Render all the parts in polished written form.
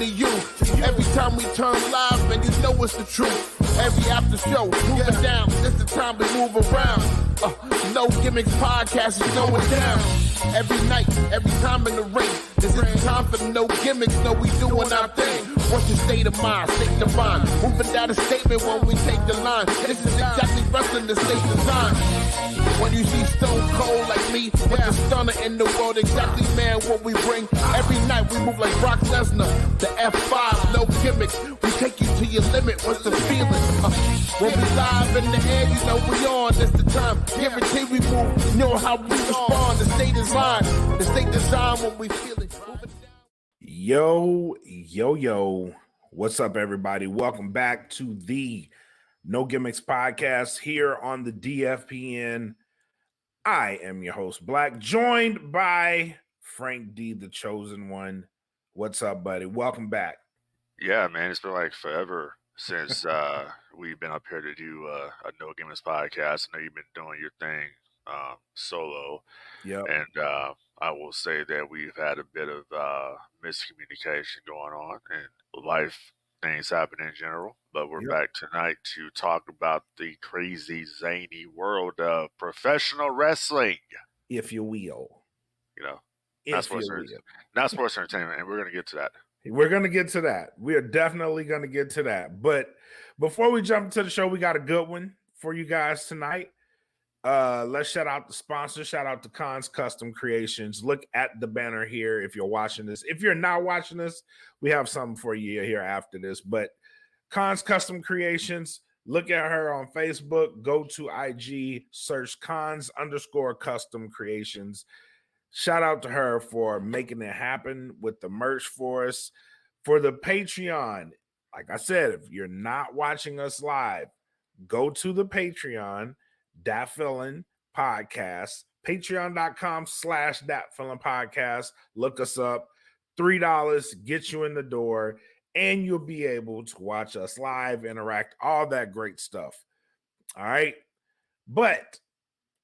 to you. Every time we turn live, man, you know it's the truth. Every after show, moving down. This the time we move around. No Gimmicks podcast is going down. Every night, every time in the ring. This is the time for no gimmicks. No, we doing our thing. What's your state of mind? State divine. Moving down a statement when we take the line. This is exactly wrestling the state design. When you see Stone Cold like me, with the stunner in the world, exactly, man, what we bring. Every night we move like Brock Lesnar, the F5, no gimmicks. We take you to your limit. What's the feeling? When we live in the air, you know we on. That's the time. Guarantee we move. You know how we respond. The state design. The state design when we feel it. Yo. What's up, everybody? Welcome back to the No Gimmicks podcast here on the DFPN. I am your host, Blak, joined by Frank Dee, the chosen one. What's up, buddy? Welcome back. Yeah, man, it's been like forever since we've been up here to do a No Gimmicks podcast. I know you've been doing your thing solo. Yep. And I will say that we've had a bit of miscommunication going on and life things happen in general. But we're back tonight to talk about the crazy, zany world of professional wrestling. If you will. You know, not sports entertainment, and we're going to get to that. We're going to get to that. We are definitely going to get to that. But before we jump into the show, we got a good one for you guys tonight. Let's shout out the sponsor. Shout out to Khan's Custom Creations. Look at the banner here if you're watching this. If you're not watching this, we have something for you here after this. But Khan's Custom Creations, look at her on Facebook. Go to IG, search Khans_Custom Creations. Shout out to her for making it happen with the merch for us. For the Patreon, like I said, if you're not watching us live, go to the Patreon, Dat Feelin Podcast, patreon.com/Dat Feelin Podcast. Look us up. $3 gets you in the door, and you'll be able to watch us live, interact, all that great stuff. All right. But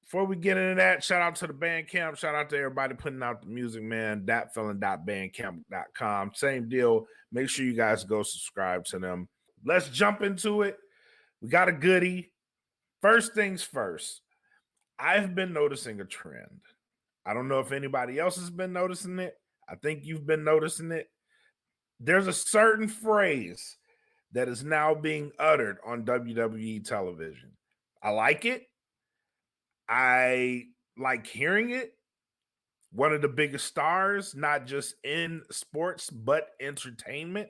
before we get into that, shout out to the Bandcamp. Shout out to everybody putting out the music, man. datfeelin.bandcamp.com. Same deal. Make sure you guys go subscribe to them. Let's jump into it. We got a goodie. First things first, I've been noticing a trend. I don't know if anybody else has been noticing it. I think you've been noticing it. There's a certain phrase that is now being uttered on WWE television. I like it. I like hearing it. One of the biggest stars, not just in sports, but entertainment,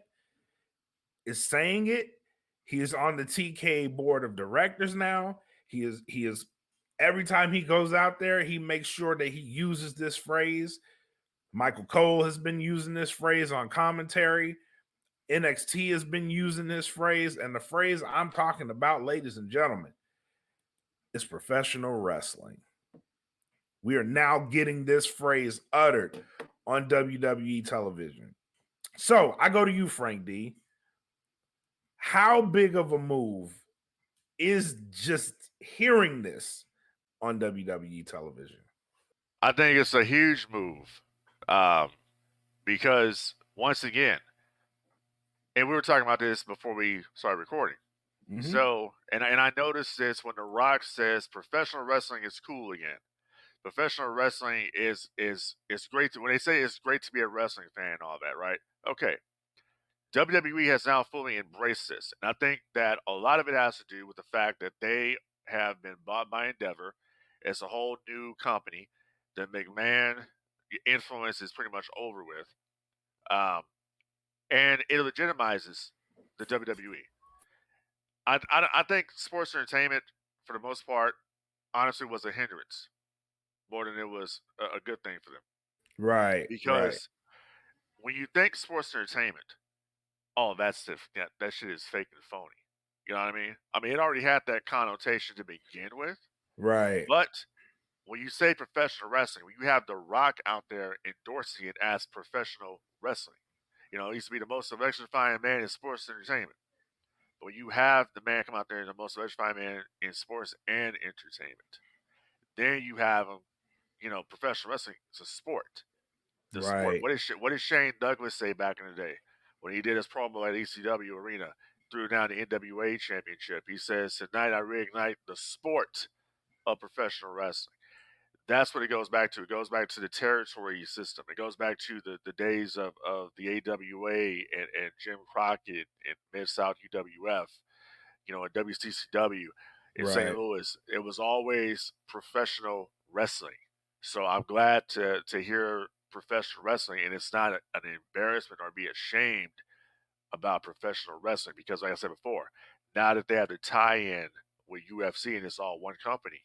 is saying it. He is on the TK board of directors now. He is every time he goes out there, he makes sure that he uses this phrase. Michael Cole has been using this phrase on commentary. NXT has been using this phrase. And the phrase I'm talking about, ladies and gentlemen, is professional wrestling. We are now getting this phrase uttered on WWE television. So I go to you, Frank D. How big of a move is just hearing this on WWE television? I think it's a huge move because, once again, and we were talking about this before we started recording. Mm-hmm. So, and I noticed this when The Rock says professional wrestling is cool again. Professional wrestling is great. When they say it's great to be a wrestling fan and all that, right? Okay. WWE has now fully embraced this. And I think that a lot of it has to do with the fact that they have been bought by Endeavor. It's a whole new company. The McMahon influence is pretty much over with. And it legitimizes the WWE. I think sports entertainment, for the most part, honestly was a hindrance more than it was a good thing for them. Right. Because when you think sports entertainment, oh, that shit is fake and phony. You know what I mean? I mean, it already had that connotation to begin with. Right. But when you say professional wrestling, when you have The Rock out there endorsing it as professional wrestling, you know, he used to be the most electrifying man in sports entertainment. But when you have the man come out there and the most electrifying man in sports and entertainment, then you have him, you know, professional wrestling is a sport. The sport. What did Shane Douglas say back in the day? when he did his promo at ECW Arena, threw down the NWA Championship. He says, "Tonight I reignite the sport of professional wrestling." That's what it goes back to. It goes back to the territory system. It goes back to the days of the AWA and Jim Crockett and Mid-South UWF, and WCCW in St. Right. Louis. It was always professional wrestling. So I'm glad to hear professional wrestling, and it's not an embarrassment or be ashamed about professional wrestling because, like I said before, now that they have the tie-in with UFC and it's all one company,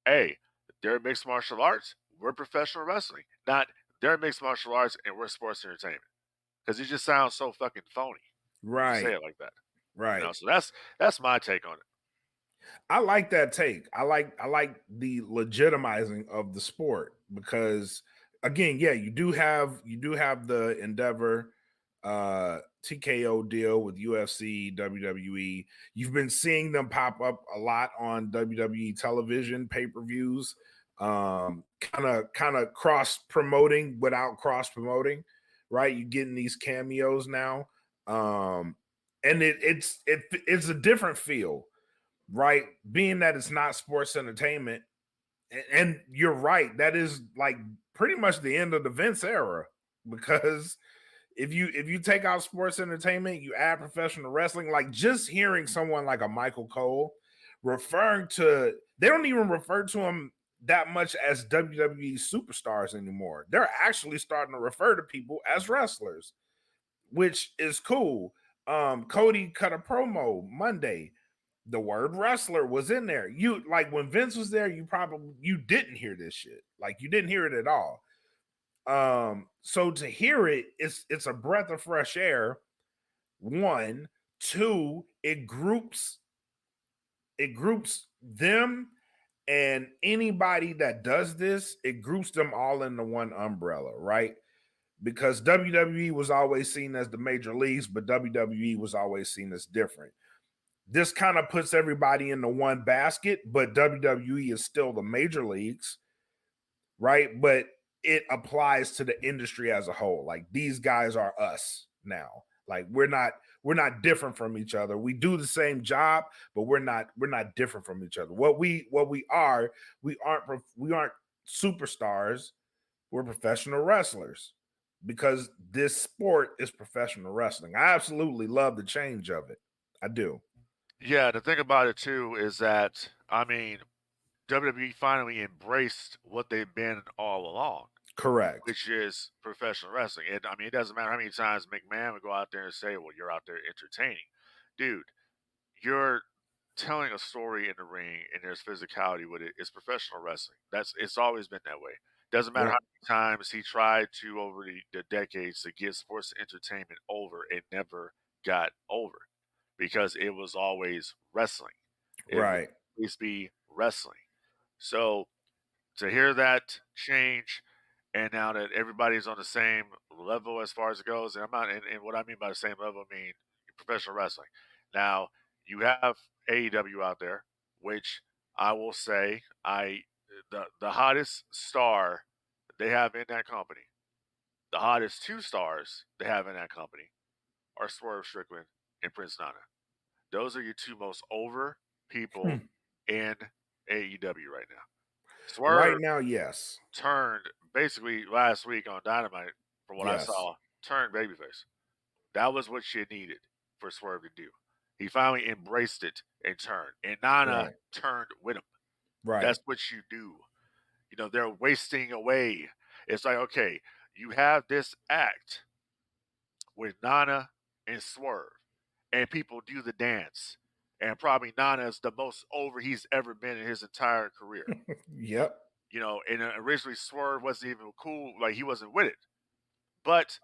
hey, they're mixed martial arts, we're professional wrestling. Not they're mixed martial arts and we're sports entertainment. Because it just sounds so fucking phony. When you say Right. it like that. Right. So that's my take on it. I like that take. I like the legitimizing of the sport because again, yeah, you do have the Endeavor TKO deal with UFC, WWE. You've been seeing them pop up a lot on WWE television pay-per-views. Kind of cross promoting without cross promoting, right? You're getting these cameos now. And it's a different feel, right? Being that it's not sports entertainment, and you're right, that is like pretty much the end of the Vince era, because if you take out sports entertainment, you add professional wrestling. Like just hearing someone like a Michael Cole referring to, they don't even refer to him that much as WWE superstars anymore. They're actually starting to refer to people as wrestlers, which is cool. Cody cut a promo Monday. The word wrestler was in there. You like when Vince was there, you didn't hear this shit. Like you didn't hear it at all. So to hear it, it's a breath of fresh air. One, two, it groups them and anybody that does this, it groups them all into one umbrella, right? Because WWE was always seen as the major leagues, but WWE was always seen as different. This kind of puts everybody into one basket, but WWE is still the major leagues, right? But it applies to the industry as a whole. Like these guys are us now. Like we're not different from each other. We do the same job, but we're not different from each other. What we are, we aren't superstars. We're professional wrestlers because this sport is professional wrestling. I absolutely love the change of it. I do. Yeah, the thing about it too is that WWE finally embraced what they've been all along, Correct. which is professional wrestling. And it doesn't matter how many times McMahon would go out there and say, "Well, you're out there entertaining," dude. You're telling a story in the ring, and there's physicality with it. It's professional wrestling. It's always been that way. Doesn't matter how many times he tried to over the decades to get sports entertainment over, it never got over because it was always wrestling. It will Right. always be wrestling. So to hear that change, and now that everybody's on the same level as far as it goes, and I'm not, and what I mean by the same level, I mean professional wrestling. Now you have AEW out there, which I will say, the hottest star they have in that company, the hottest two stars they have in that company are Swerve Strickland and Prince Nana. Those are your two most over people in AEW right now. Swerve Right now, yes. turned basically last week on Dynamite, from what I Yes. saw, turned babyface. That was what you needed for Swerve to do. He finally embraced it and turned. And Nana turned with him. Right. That's what you do. They're wasting away. It's like, okay, you have this act with Nana and Swerve, and people do the dance. And probably Nana is the most over he's ever been in his entire career. Yep. And originally Swerve wasn't even cool, like he wasn't with it. But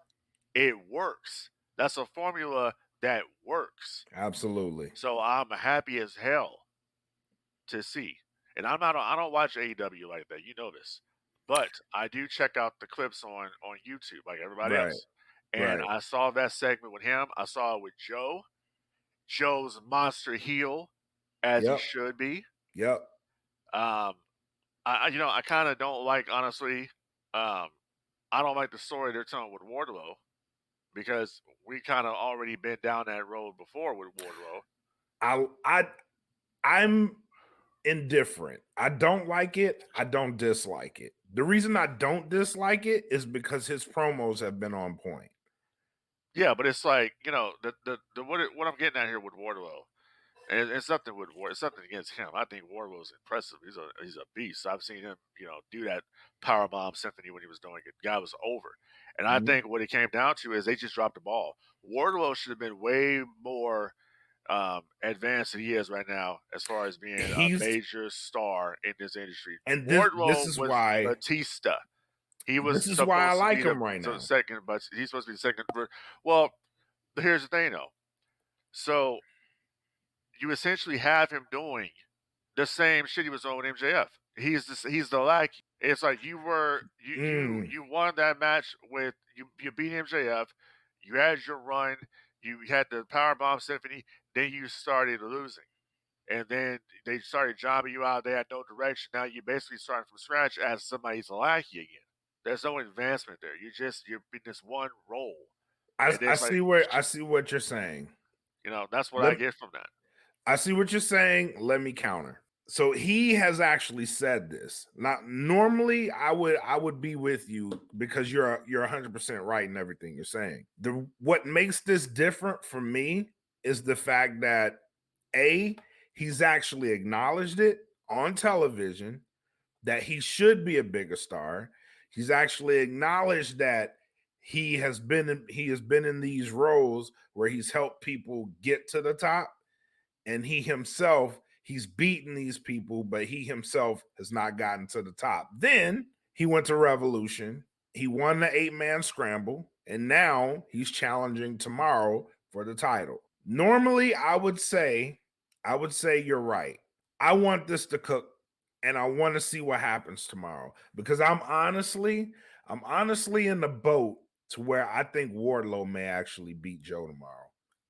it works. That's a formula that works. Absolutely. So I'm happy as hell to see. And I don't watch AEW like that. You know this. But I do check out the clips on YouTube like everybody else. And I saw that segment with him. I saw it with Joe. Joe's monster heel, as he should be. Yep. I kind of don't like, honestly. I don't like the story they're telling with Wardlow, because we kind of already been down that road before with Wardlow. I'm indifferent. I don't like it. I don't dislike it. The reason I don't dislike it is because his promos have been on point. Yeah, but it's like, you know, what I'm getting at here with Wardlow, and it's something with it's something against him. I think Wardlow's impressive. He's a beast. I've seen him, you know, do that powerbomb symphony when he was doing it. The guy was over, and I think what it came down to is they just dropped the ball. Wardlow should have been way more advanced than he is right now as far as being a major star in this industry. And Wardlow this is was why Batista. He was this is why I like him right now. Second, but he's supposed to be the second. Well, here's the thing, though. So you essentially have him doing the same shit he was doing with MJF. He's the lackey. It's like you won that match with you beat MJF. You had your run. You had the powerbomb symphony. Then you started losing, and then they started jobbing you out. They had no direction. Now you're basically starting from scratch as somebody's a lackey again. There's no advancement there. You're in this one role. I see what you're saying. You know, that's what I get from that. I see what you're saying. Let me counter. So he has actually said this. Now, normally I would be with you because you're 100% right in everything you're saying. What makes this different for me is the fact that he's actually acknowledged it on television that he should be a bigger star. He's actually acknowledged that he has been in these roles where he's helped people get to the top, and he's beaten these people, but he himself has not gotten to the top. Then he went to Revolution. He won the 8-man scramble, and now he's challenging tomorrow for the title. Normally, I would say you're right. I want this to cook, and I want to see what happens tomorrow because I'm honestly in the boat to where I think Wardlow may actually beat Joe tomorrow.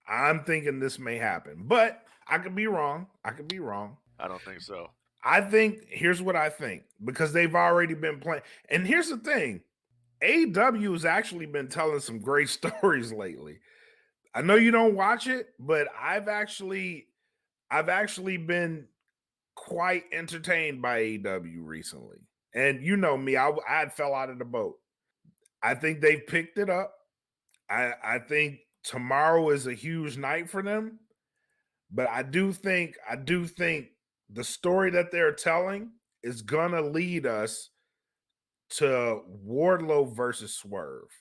I'm thinking this may happen, but I could be wrong. I don't think so. Here's what I think, because they've already been playing. And here's the thing. AEW has actually been telling some great stories lately. I know you don't watch it, but I've actually been quite entertained by AEW recently. And you know me, I fell out of the boat. I think they've picked it up. I think tomorrow is a huge night for them. But I do think the story that they're telling is gonna lead us to Wardlow versus Swerve.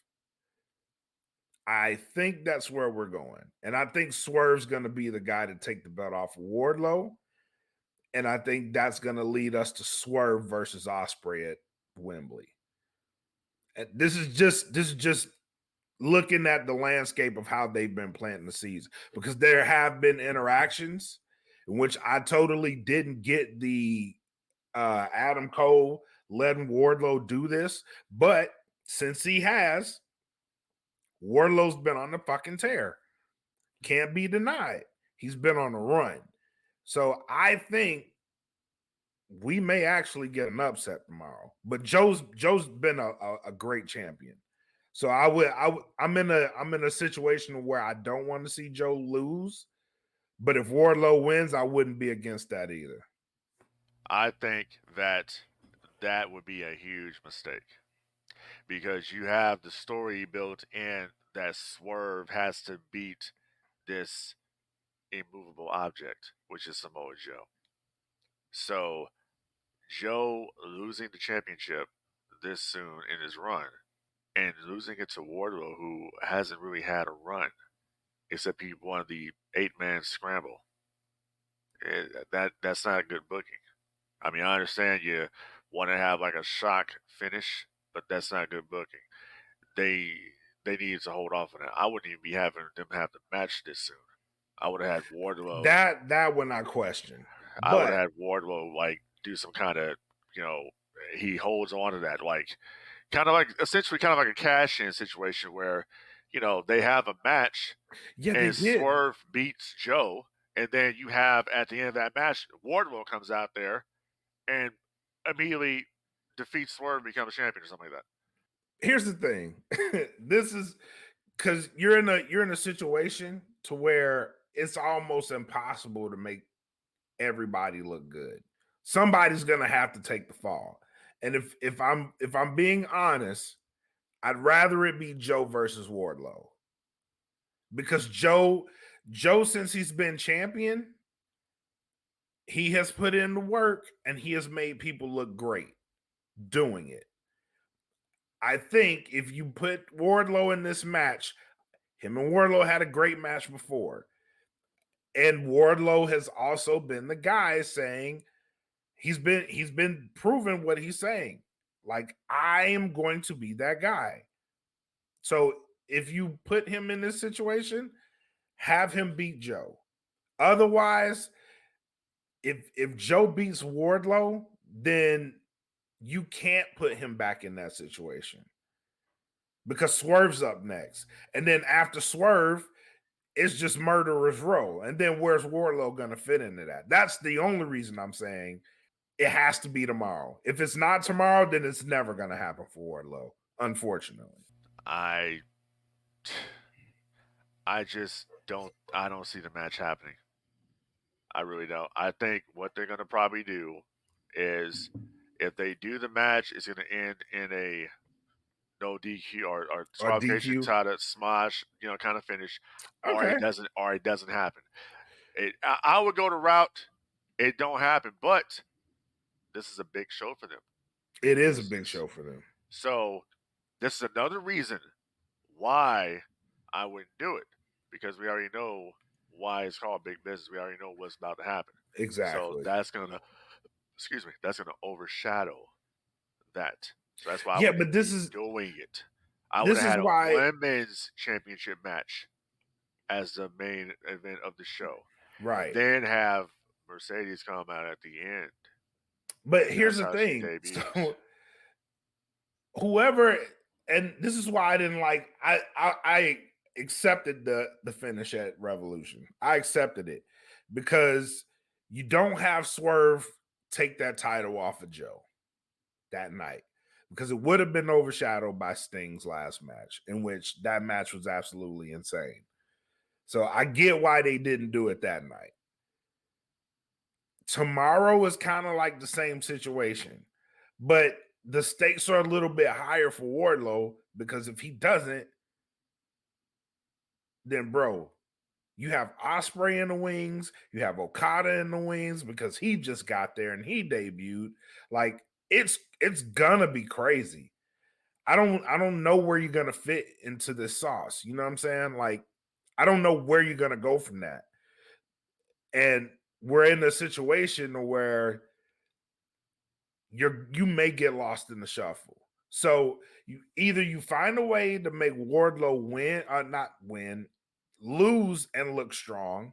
I think that's where we're going. And I think Swerve's gonna be the guy to take the belt off of Wardlow. And I think that's gonna lead us to Swerve versus Ospreay at Wembley. And this is just looking at the landscape of how they've been planting the season, because there have been interactions in which I totally didn't get the Adam Cole letting Wardlow do this, but since he has, Wardlow's been on the fucking tear. Can't be denied. He's been on a run. So I think we may actually get an upset tomorrow. But Joe's been a great champion. So I'm in a situation where I don't want to see Joe lose, but if Wardlow wins, I wouldn't be against that either. I think that would be a huge mistake because you have the story built in that Swerve has to beat this immovable object, which is Samoa Joe. So Joe losing the championship this soon in his run and losing it to Wardlow, who hasn't really had a run, except he won the 8-man scramble. That's not a good booking. I mean, I understand you want to have like a shock finish, but that's not good booking. They needed to hold off on that. I wouldn't even be having them have the match this soon. I would have had Wardlow. That one I question. I would have had Wardlow like do some kind of, he holds on to that, like essentially kind of like a cash-in situation where, they have a match and Swerve beats Joe, and then you have at the end of that match, Wardlow comes out there and immediately defeats Swerve and becomes champion or something like that. Here's the thing. This is because you're in a situation to where it's almost impossible to make everybody look good. Somebody's gonna have to take the fall. And if I'm being honest, I'd rather it be Joe versus Wardlow. Because Joe, since he's been champion, he has put in the work and he has made people look great doing it. I think if you put Wardlow in this match, him and Wardlow had a great match before. And Wardlow has also been the guy saying he's been proving what he's saying. Like, I am going to be that guy. So if you put him in this situation, have him beat Joe. Otherwise, if Joe beats Wardlow, then you can't put him back in that situation because Swerve's up next. And then after Swerve, it's just Murderer's Row. And then where's Wardlow going to fit into that? That's the only reason I'm saying it has to be tomorrow. If it's not tomorrow, then it's never going to happen for Wardlow, unfortunately. I just don't see the match happening. I really don't. I think what they're gonna probably do is if they do the match, it's gonna end in a no DQ or disqualification, DQ. tie to smash, kind of finish, or Okay. it doesn't happen. I would go the route it don't happen, but this is a big show for them. It is a big show for them. So this is another reason why I wouldn't do it, because we already know why it's called big business. We already know what's about to happen. Exactly. So that's gonna overshadow that. So that's why I but this is doing it. I would have had a women's championship match as the main event of the show. Right. Then have Mercedes come out at the end. But here's the thing. So, whoever, and this is why I didn't like, I accepted the finish at Revolution. I accepted it because you don't have Swerve take that title off of Joe that night, because it would have been overshadowed by Sting's last match, in which that match was absolutely insane. So I get why they didn't do it that night. Tomorrow is kind of like the same situation, but the stakes are a little bit higher for Wardlow, because if he doesn't, then bro, you have Ospreay in the wings, you have Okada in the wings because he just got there and he debuted. Like, it's gonna be crazy. I don't know where you're gonna fit into this sauce. You know what I'm saying? Like, I don't know where you're gonna go from that. And we're in a situation where you may get lost in the shuffle. So you find a way to make Wardlow lose and look strong.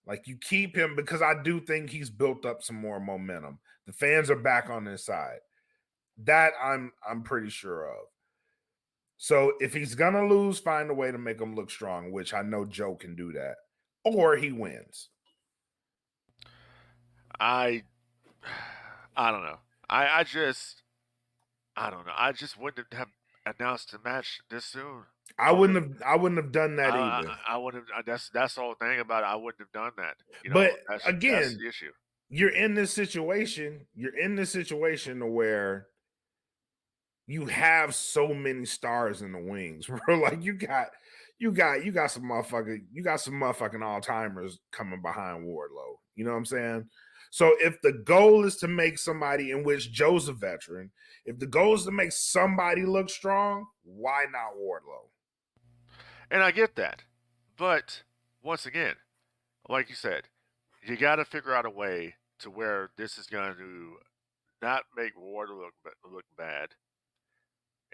Like, you keep him, because I do think he's built up some more momentum. The fans are back on his side. That I'm pretty sure of. So if he's gonna lose, find a way to make him look strong, which I know Joe can do that, or he wins. I don't know. I don't know. I just wouldn't have announced the match this soon. I wouldn't have done that either. I wouldn't have. That's the whole thing about it. I wouldn't have done that. But that's again, the issue. You're in this situation where you have so many stars in the wings, bro. Like, you got some motherfucking all-timers coming behind Wardlow. You know what I'm saying? So if the goal is to make somebody, in which Joe's a veteran, if the goal is to make somebody look strong, why not Wardlow? And I get that. But once again, like you said, you got to figure out a way to where this is going to not make Wardlow look bad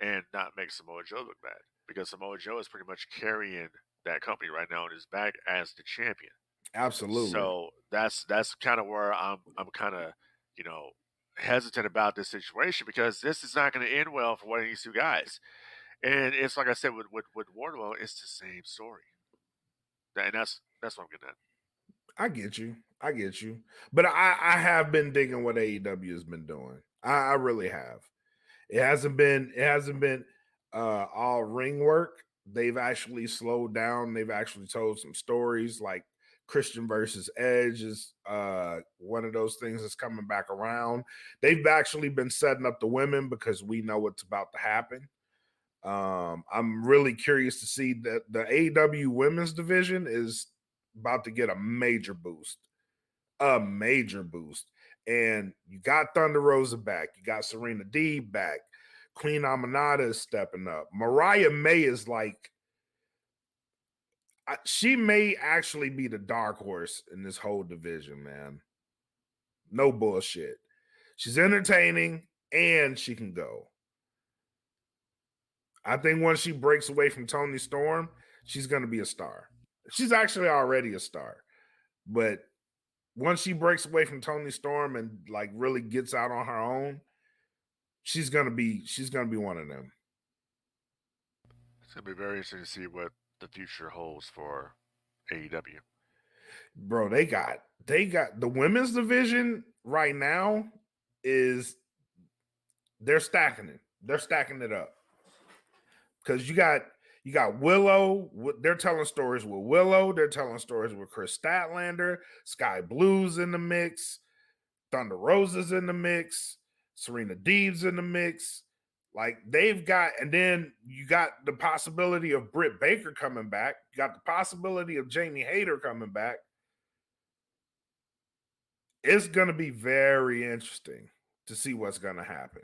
and not make Samoa Joe look bad. Because Samoa Joe is pretty much carrying that company right now on his back as the champion. Absolutely. So that's kind of where I'm kind of, hesitant about this situation, because this is not going to end well for one of these two guys. And it's like I said with Wardlow, it's the same story. And that's what I'm getting at. I get you. But I have been digging what AEW has been doing. I really have. It hasn't been all ring work, they've actually slowed down. They've actually told some stories, like Christian versus Edge is one of those things that's coming back around. They've actually been setting up the women because we know what's about to happen. I'm really curious to see that the AEW women's division is about to get a major boost. A major boost. And you got Thunder Rosa back. You got Serena Deeb back. Queen Aminata is stepping up. Mariah May is like, she may actually be the dark horse in this whole division, man. No bullshit. She's entertaining and she can go. I think once she breaks away from Toni Storm, she's going to be a star. She's actually already a star. But once she breaks away from Toni Storm and like really gets out on her own, she's gonna be one of them. It's gonna be very interesting to see what the future holds for AEW. Bro, they got the women's division right now is they're stacking it. They're stacking it up. Because you got Willow. They're telling stories with Willow. They're telling stories with Chris Statlander. Sky Blue's in the mix. Thunder Rosa's in the mix. Serena Deeb's in the mix. Like they've got, and then you got the possibility of Britt Baker coming back. You got the possibility of Jamie Hayter coming back. It's going to be very interesting to see what's going to happen.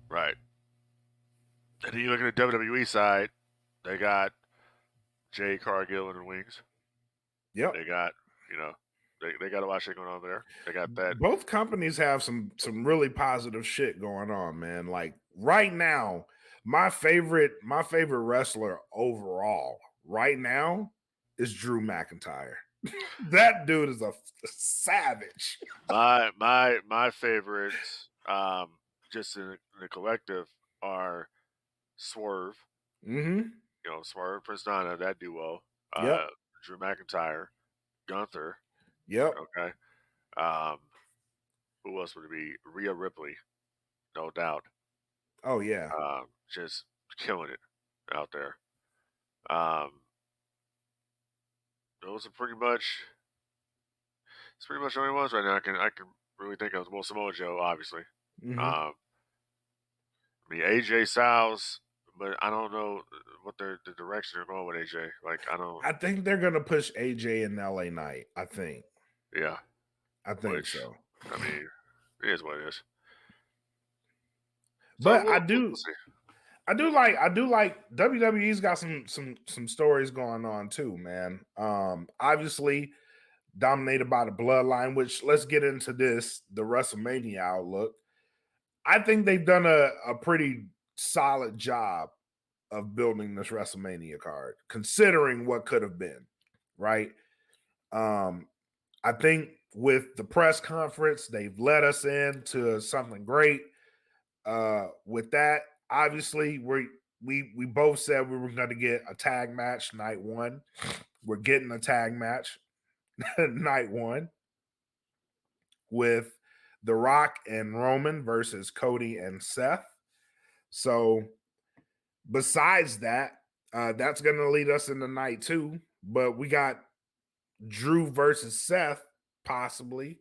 Right. And then you look at the WWE side, they got Jay Cargill in the wings. Yep. They got, they got a lot of shit going on there. They got that. Both companies have some really positive shit going on, man. Like right now, my favorite wrestler overall right now is Drew McIntyre. That dude is a savage. My favorites, just in the collective, are Swerve. Mm-hmm. Swerve, Prince Nana, that duo. Yep. Drew McIntyre, Gunther. Yep. Okay. Who else would it be? Rhea Ripley, no doubt. Oh yeah. Just killing it out there. Those are pretty much. It's pretty much the only ones right now I can really think of. Well, Samoa Joe, obviously. Mm-hmm. I mean AJ Styles, but I don't know what the direction they're going with AJ. Like I think they're gonna push AJ in LA Knight. I think. Yeah. I think so. I mean, it is what it is. But so I do like WWE's got some stories going on too, man. Obviously dominated by the Bloodline, which let's get into this, the WrestleMania outlook. I think they've done a pretty solid job of building this WrestleMania card, considering what could have been, right? I think with the press conference, they've led us into something great. With that, obviously, we both said we were going to get a tag match night one. We're getting a tag match night one with The Rock and Roman versus Cody and Seth. So besides that, that's going to lead us into night two. But we got Drew versus Seth, possibly.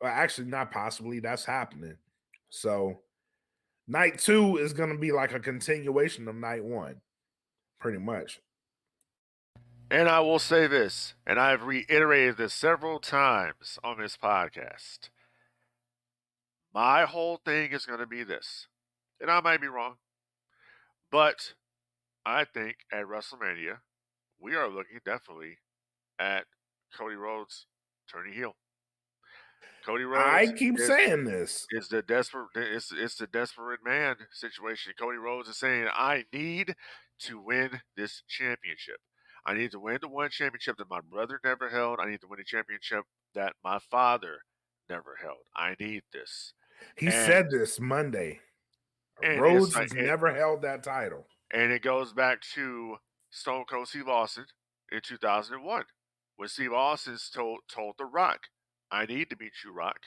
Well, actually, not possibly. That's happening. So night two is going to be like a continuation of night one, pretty much. And I will say this, and I've reiterated this several times on this podcast. My whole thing is going to be this, and I might be wrong, but I think at WrestleMania, we are looking definitely at Cody Rhodes turning heel. Cody Rhodes. I keep saying this. It's the desperate man situation. Cody Rhodes is saying, I need to win this championship. I need to win the one championship that my brother never held. I need to win the championship that my father never held. I need this. He said this Monday. Rhodes has never held that title. And it goes back to Stone Cold Steve Austin in 2001. When Steve Austin told The Rock, I need to beat you, Rock.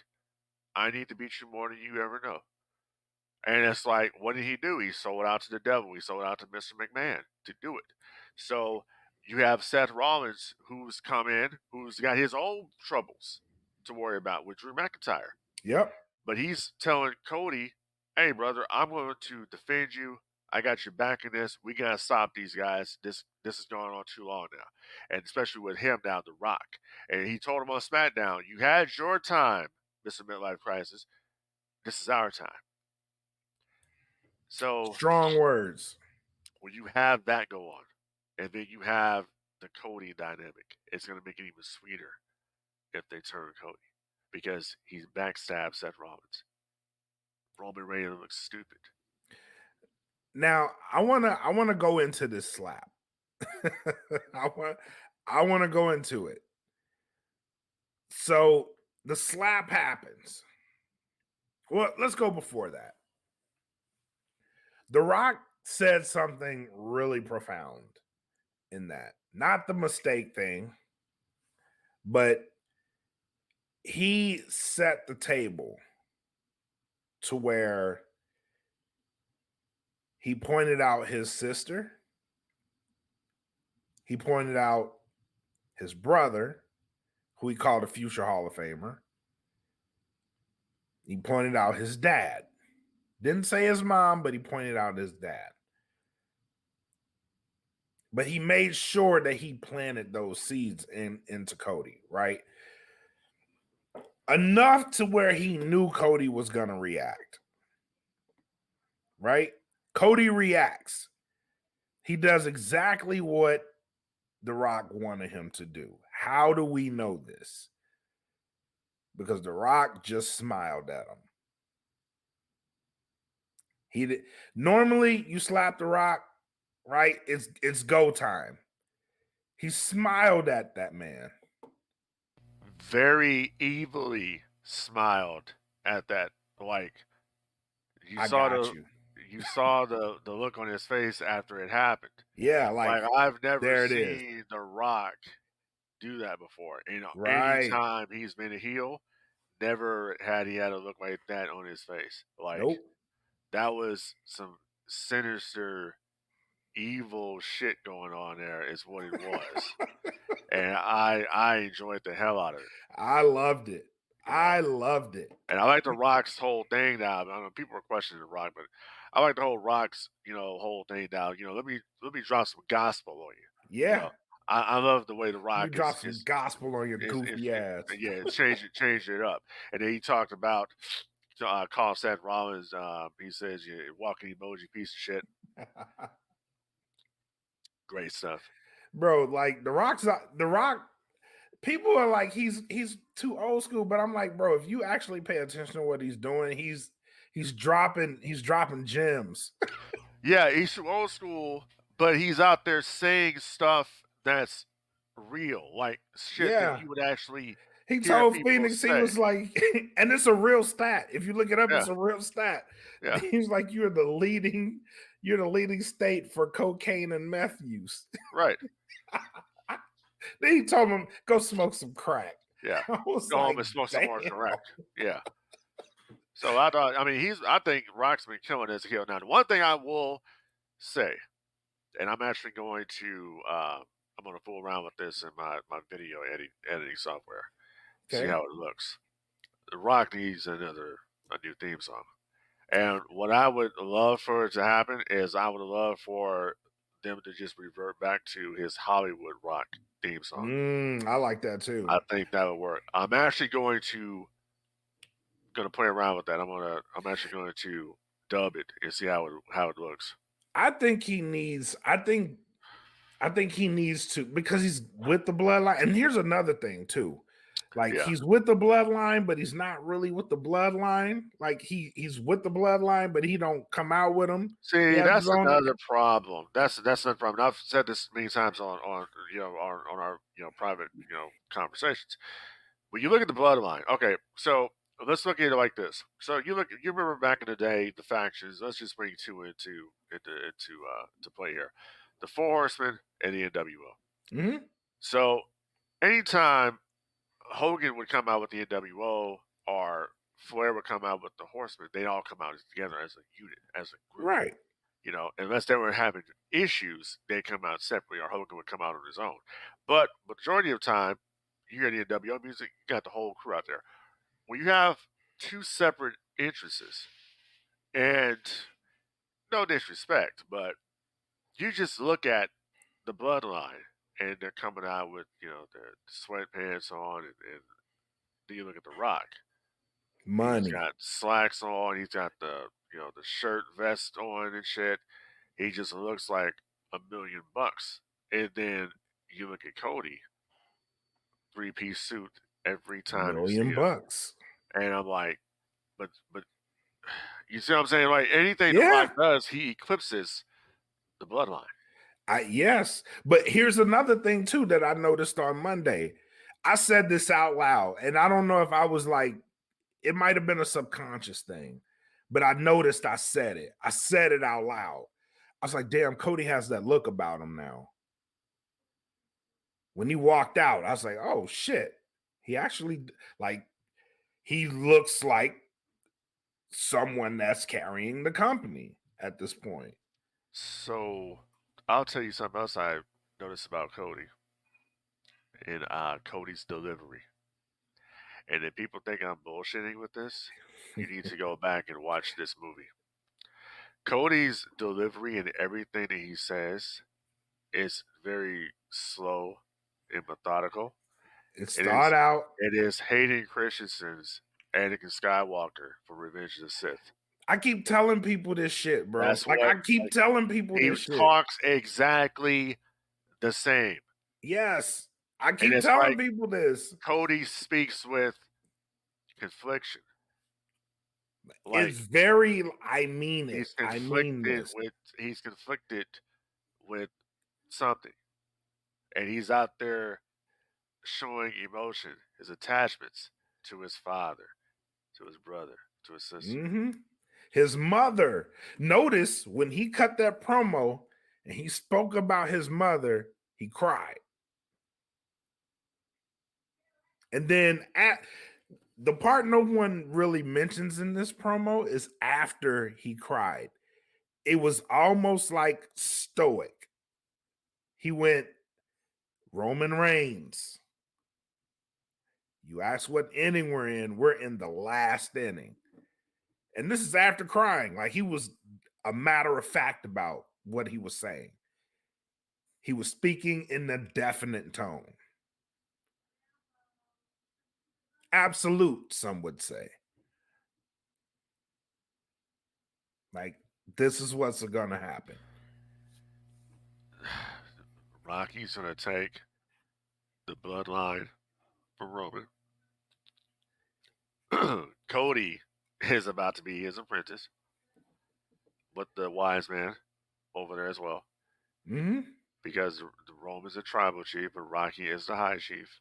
I need to beat you more than you ever know. And it's like, what did he do? He sold out to the devil. He sold out to Mr. McMahon to do it. So you have Seth Rollins, who's come in, who's got his own troubles to worry about with Drew McIntyre. Yep. But he's telling Cody, hey, brother, I'm going to defend you. I got your back in this. We got to stop these guys. This is going on too long now. And especially with him now, The Rock. And he told him on SmackDown, you had your time, Mr. Midlife Crisis. This is our time. So strong words. when you have that go on, and then you have the Cody dynamic, it's going to make it even sweeter if they turn Cody. Because he's backstabbed Seth Rollins. Roman Reigns looks stupid. Now I wanna go into this slap. I wanna go into it. So the slap happens. Well, let's go before that. The Rock said something really profound in that. Not the mistake thing, but he set the table to where he pointed out his sister. He pointed out his brother, who he called a future Hall of Famer. He pointed out his dad. Didn't say his mom, but he pointed out his dad. But he made sure that he planted those seeds into Cody, right? Enough to where he knew Cody was going to react. Right? Cody reacts. He does exactly what The Rock wanted him to do. How do we know this? Because The Rock just smiled at him. He did. Normally, you slap The Rock, right? It's go time. He smiled at that man. Very evilly smiled at that. Like you saw the look on his face after it happened. Yeah, like I've never there it seen is. The Rock do that before. You know, Right. anytime he's been a heel, never had he had a look like that on his face. Like Nope. that was some sinister, evil shit going on there. Is what it was, and I enjoyed the hell out of it. I loved it. I loved it. And I like The Rock's whole thing now. I know people are questioning The Rock, but I like the whole Rock's, whole thing now. Let me drop some gospel on you. Yeah. I love the way The Rock you drop some gospel on your goofy ass. Yeah, change it up. And then he talked about calling Seth Rollins. He says, "You walking emoji piece of shit." Great stuff, bro. Like The Rock. People are like he's too old school, but I'm like, bro, if you actually pay attention to what he's doing, he's dropping gems. Yeah, he's too old school, but he's out there saying stuff that's real, like shit that you would actually. He told Phoenix, he was like, and it's a real stat. If you look it up, it's a real stat. Yeah. He's like, you're the leading state for cocaine and meth use. Right. Then he told him, go smoke some crack. Yeah. Go home and smoke some more crack. Yeah. So I think Rock's been killing as a heel. Now, the one thing I will say, and I'm actually going to I'm going to fool around with this in my video editing software. See how it looks. The Rock needs a new theme song. And what I would love for it to happen is I would love for them to just revert back to his Hollywood Rock theme song. I like that too. I think that would work. I'm actually going to play around with that. I'm actually going to dub it and see how it looks. I think he needs to, because he's with the Bloodline. And here's another thing too. Like he's with the Bloodline, but he's not really with the Bloodline. Like he's with the Bloodline, but he don't come out with them. See, that's another problem. That's another problem. I've said this many times on our private conversations. When you look at the Bloodline, okay, so let's look at it like this. So you remember back in the day, the factions. Let's just bring two into play here: the Four Horsemen and the NWO. Mm-hmm. So anytime Hogan would come out with the NWO, or Flair would come out with the Horsemen. They all come out together as a unit, as a group. Right. You know, unless they were having issues, they come out separately, or Hogan would come out on his own. But majority of time, you hear the NWO music, you got the whole crew out there. When you have two separate entrances, and no disrespect, but you just look at the Bloodline, and they're coming out with, you know, their sweatpants on, and then you look at The Rock. Money. He's got slacks on. He's got the, you know, the shirt vest on and shit. He just looks like $1 million. And then you look at Cody, 3-piece suit every time you see him. $1 million. And I'm like, but you see what I'm saying? Like anything The Rock does, he eclipses the Bloodline. Yes, but here's another thing too that I noticed on Monday. I said this out loud, and I don't know if I was like, it might have been a subconscious thing, but I noticed I said it. I said it out loud. I was like, damn, Cody has that look about him now. When he walked out, I was like, oh shit. He actually, like, he looks like someone that's carrying the company at this point. So I'll tell you something else I noticed about Cody and Cody's delivery. And if people think I'm bullshitting with this, you need to go back and watch this movie. Cody's delivery and everything that he says is very slow and methodical. It's thought out. It is Hayden Christensen's Anakin Skywalker for Revenge of the Sith. I keep telling people this shit, bro. I keep telling people this shit. He talks exactly the same. Yes. I keep telling people this. Cody speaks with confliction. Like, it's very, I mean it. He's conflicted with something. And he's out there showing emotion, his attachments to his father, to his brother, to his sister. Mm-hmm. His mother. Notice when he cut that promo and he spoke about his mother, he cried. And then the part no one really mentions in this promo is after he cried. It was almost like stoic. He went, Roman Reigns. You ask what inning we're in. We're in the last inning. And this is after crying. Like, he was a matter of fact about what he was saying. He was speaking in a definite tone. Absolute, some would say. Like, this is what's going to happen. Rocky's going to take the Bloodline from Roman. Cody is about to be his apprentice, but the wise man over there as well. Mm-hmm. Because the Roman's a tribal chief, but Rocky is the high chief.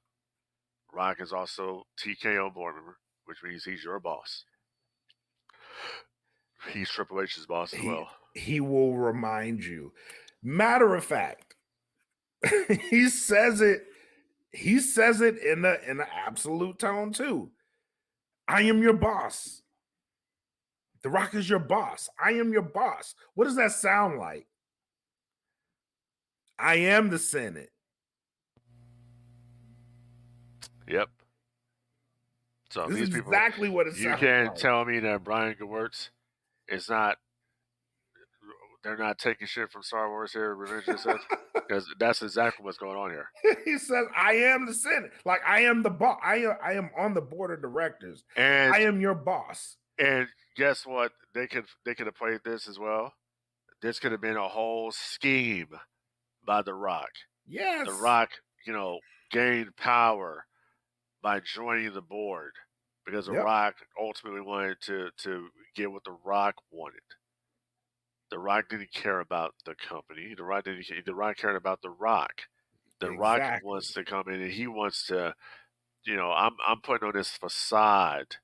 Rock is also TKO board member, which means he's your boss. He's Triple H's boss as well. He will remind you. Matter of fact, he says it in an absolute tone too. I am your boss. The Rock is your boss. I am your boss. What does that sound like? I am the Senate. Yep. So this these is people, exactly what it sounds like. You can't tell me that Brian Gewirtz is not. They're not taking shit from Star Wars here, Revenge of the Sith, because that's exactly what's going on here. He says, "I am the Senate. Like, I am the boss. I am on the board of directors. And I am your boss." And guess what? They could have played this as well. This could have been a whole scheme by The Rock. Yes. The Rock, gained power by joining the board because The Rock ultimately wanted to get what The Rock wanted. The Rock didn't care about the company. The Rock cared about The Rock. The Rock wants to come in and he wants to, I'm putting on this facade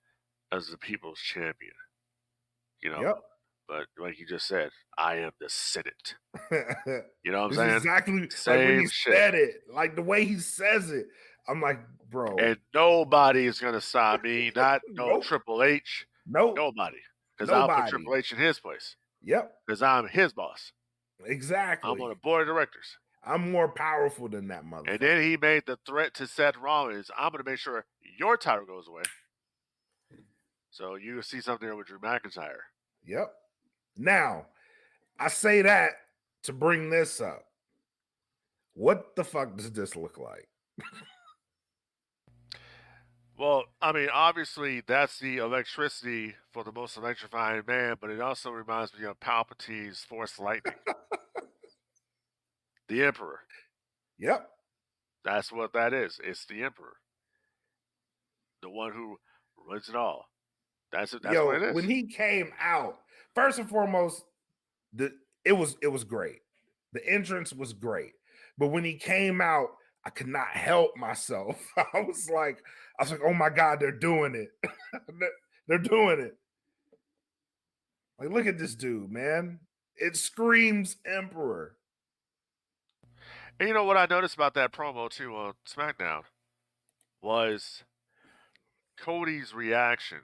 as the people's champion. But like you just said, I am the Senate. You know what I'm saying? Exactly. Same like when he shit. said it, like the way he says it. I'm like, bro. And nobody is gonna stop me. Not no Nope. Triple H. Nope. Nobody. Because I'll put Nobody. Triple H in his place. Yep. Because I'm his boss. Exactly. I'm on the board of directors. I'm more powerful than that motherfucker. And then he made the threat to Seth Rollins. I'm going to make sure your title goes away. So you see something there with Drew McIntyre. Yep. Now, I say that to bring this up. What the fuck does this look like? Well, I mean, obviously that's the electricity for the most electrifying man, but it also reminds me of Palpatine's Force Lightning. The Emperor. Yep. That's what that is. It's the Emperor. The one who runs it all. That's what it is. When he came out, first and foremost, it was great. The entrance was great. But when he came out, I could not help myself. I was like, oh my God, they're doing it. They're doing it. Like, look at this dude, man. It screams Emperor. And you know what I noticed about that promo too on SmackDown was Cody's reaction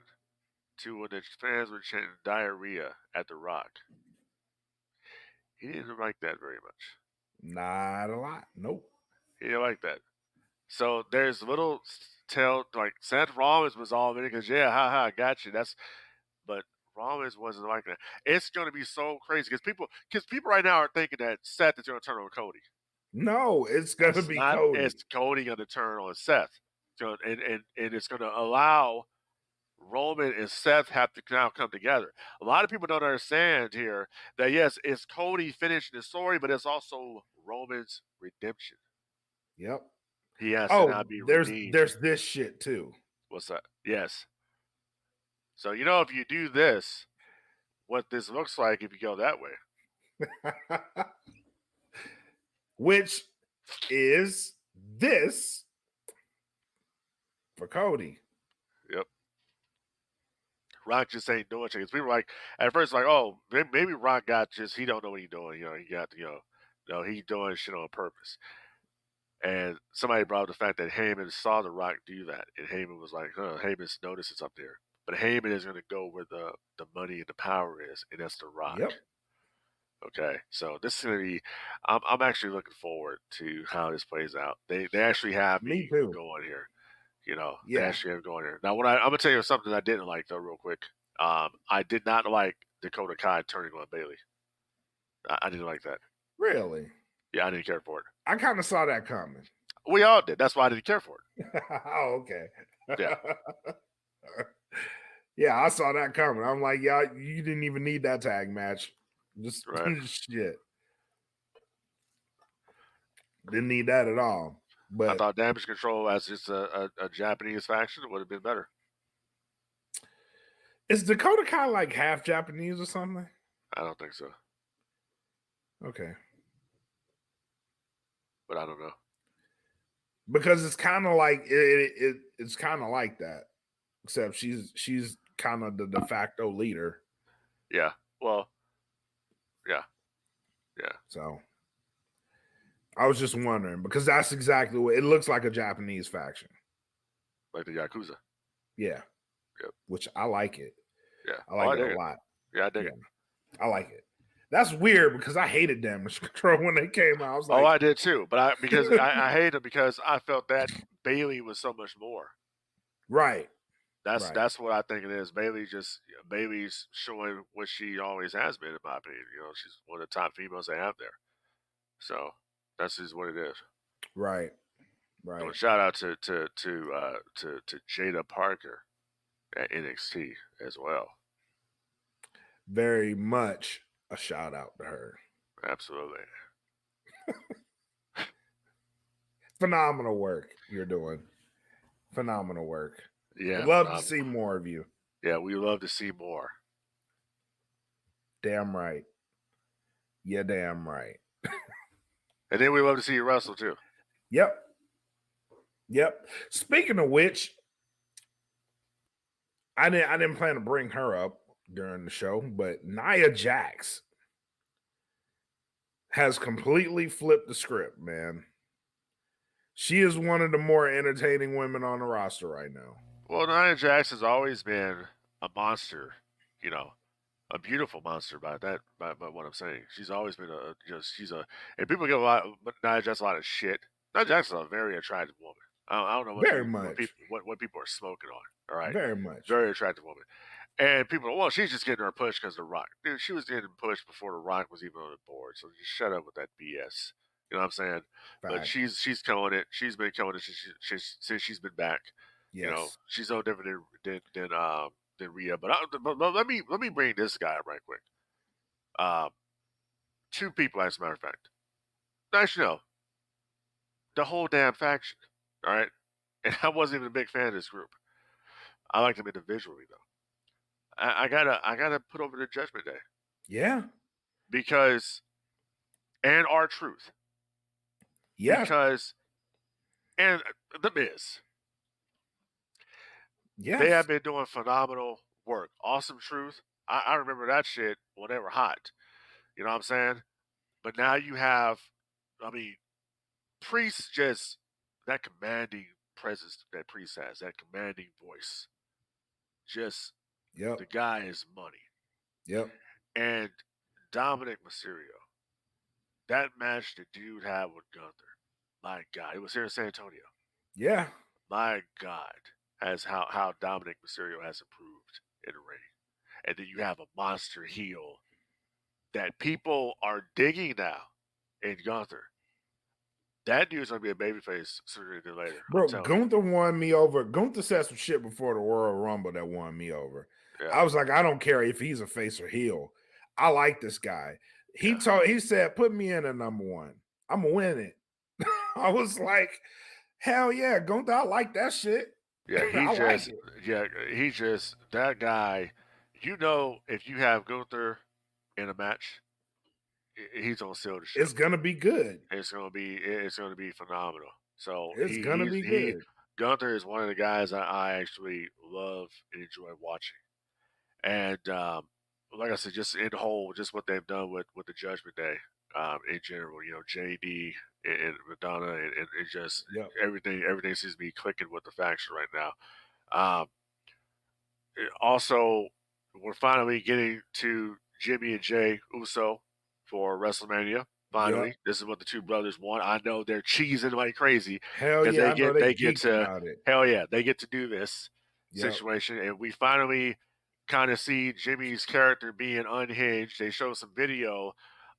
to when the fans were chanting diarrhea at The Rock. He didn't like that very much. Not a lot. Nope. He didn't like that. So there's little like Seth Rollins was all in it because I got you. But Rollins wasn't like that. It's going to be so crazy because people right now are thinking that Seth is going to turn on Cody. No, it's going to be Cody. It's Cody going to turn on Seth. So, and it's going to allow Roman and Seth have to now come together. A lot of people don't understand here that, yes, it's Cody finishing the story, but it's also Roman's redemption. Yep. He has to not be redeemed. There's this shit too. What's that? Yes. So, if you do this, what this looks like if you go that way. Which is this for Cody. Yep. Rock just ain't doing things. People were like, at first, like, oh, maybe Rock he don't know what he's doing. He got, he's doing shit on purpose. And somebody brought up the fact that Heyman saw The Rock do that. And Heyman was like, Heyman's notice is up there. But Heyman is going to go where the money and the power is, and that's The Rock. Yep. Okay, so this is going to be, I'm actually looking forward to how this plays out. They actually have me going here. They actually have going here. Now, I'm going to tell you something I didn't like, though, real quick. I did not like Dakota Kai turning on Bayley. I didn't like that. Really? Yeah, I didn't care for it. I kind of saw that coming. We all did. That's why I didn't care for it. Oh, okay. Yeah. Yeah, I saw that coming. I'm like, yeah, you didn't even need that tag match. Just shit. Didn't need that at all. But I thought Damage Control as just a Japanese faction would have been better. Is Dakota Kai like half Japanese or something? I don't think so. Okay. But I don't know. Because it's kind of like it's kind of like that, except she's kind of the de facto leader. Yeah. Well. Yeah. Yeah. So I was just wondering because that's exactly what it looks like, a Japanese faction, like the Yakuza. Yeah. Yep. Which I like it. Yeah. I like it a lot. Yeah, I dig it. I like it. That's weird because I hated Damage Control when they came out. I was like, I did too, but I hate them because I felt that Bayley was so much more. Right. That's what I think it is. Bayley's showing what she always has been, in my opinion. She's one of the top females they have there. So that's just what it is. Right. Right. So shout out to Jada Parker at NXT as well. Very much a shout out to her. Absolutely. Phenomenal work you're doing. Phenomenal work. Yeah. I'd love to see more of you. Yeah, we love to see more. Damn right. Yeah, damn right. And then we love to see you wrestle too. Yep. Speaking of which, I didn't plan to bring her up during the show, but Nia Jax has completely flipped the script, man. She is one of the more entertaining women on the roster right now. Well, Nia Jax has always been a monster, a beautiful monster by what I'm saying. She's always been and people give Nia Jax a lot of shit. Nia Jax is a very attractive woman. I don't know what people are smoking on. All right, very much, very attractive woman. And people are, well, she's just getting her push because of The Rock. Dude, she was getting pushed before The Rock was even on the board. So just shut up with that BS. You know what I'm saying? Fact. But she's killing it. She's been killing it since she's been back. Yes. She's no different than Rhea. But let me bring this guy up right quick. Two people, as a matter of fact. Actually, no. The whole damn faction. All right? And I wasn't even a big fan of this group. I liked them individually, though. I gotta put over the Judgment Day. Yeah. Because and R-Truth. Yeah. Because and The Miz. Yeah. They have been doing phenomenal work. Awesome Truth. I remember that shit when they were hot. You know what I'm saying? But now you have, Priest just that commanding presence that Priest has, that commanding voice. Just the guy is money. Yep. And Dominic Mysterio, that match the dude had with Gunther, my God, it was here in San Antonio. Yeah. My God, as how Dominic Mysterio has improved in the ring. And then you have a monster heel that people are digging now in Gunther. That dude's going to be a babyface sooner than later. Bro, Gunther won me over. Gunther said some shit before the Royal Rumble that won me over. Yeah. I was like, I don't care if he's a face or heel. I like this guy. He said, put me in at number one. I'm going to win it. I was like, hell yeah, Gunther, I like that shit. Yeah, he just, that guy, if you have Gunther in a match, he's gonna seal the show. It's gonna be good. It's gonna be phenomenal. So it's gonna be good. Gunther is one of the guys I actually love and enjoy watching. And like I said, just in the whole, just what they've done with the Judgment Day in general, JD and Madonna and just everything seems to be clicking with the faction right now. Also, we're finally getting to Jimmy and Jay Uso for WrestleMania. Finally, this is what the two brothers want. I know they're cheesing like crazy. Hell yeah, they get to do this situation, and we finally kind of see Jimmy's character being unhinged. They show some video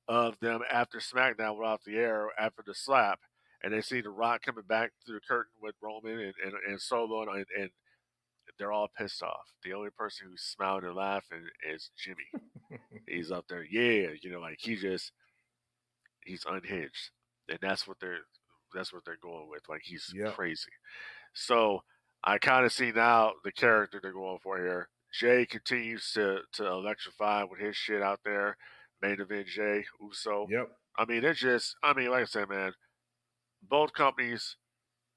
of them after SmackDown went off the air after the slap, and they see The Rock coming back through the curtain with Roman and Solo, and they're all pissed off. The only person who's smiling and laughing is Jimmy. He's up there, he's unhinged, and that's what they're going with. Like, he's crazy. So I kind of see now the character they're going for here. Jay continues to electrify with his shit out there. Main event Jay Uso. Yep. Like I said, man, both companies